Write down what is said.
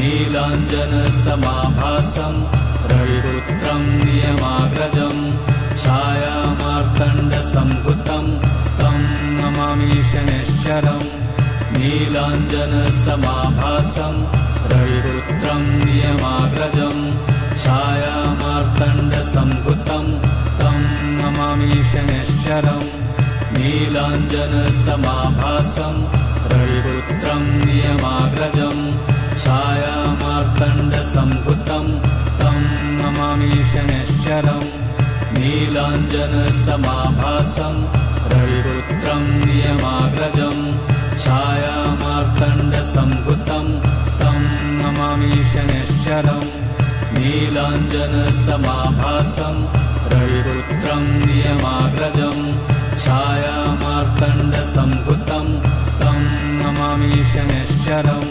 नीलाञ्जनसमाभासं रविपुत्रं नियमाग्रजं छायामार्तण्डसम्भुतं तं नमामि शनैश्चरम् नीलाञ्जनसमाभासं रविपुत्रं नियमाग्रजं छायामार्तण्डसम्भुतं तं नमामि शनैश्चरम् नीलाञ्जनसमाभासं रविपुत्रं नियमाग्रजं छायामार्तण्डसम्भुतं तं नमामि शनैश्चरम् नीलाञ्जनसमाभासं रविपुत्रं नियमाग्रजं छायामार्तण्डसम्भुतं तं नमामि शनैश्चरम् नीलाञ्जनसमाभासं रविपुत्रं नियमाग्रजं छायामार्तण्डसम्भुतं तं नमामि शनैश्चरम्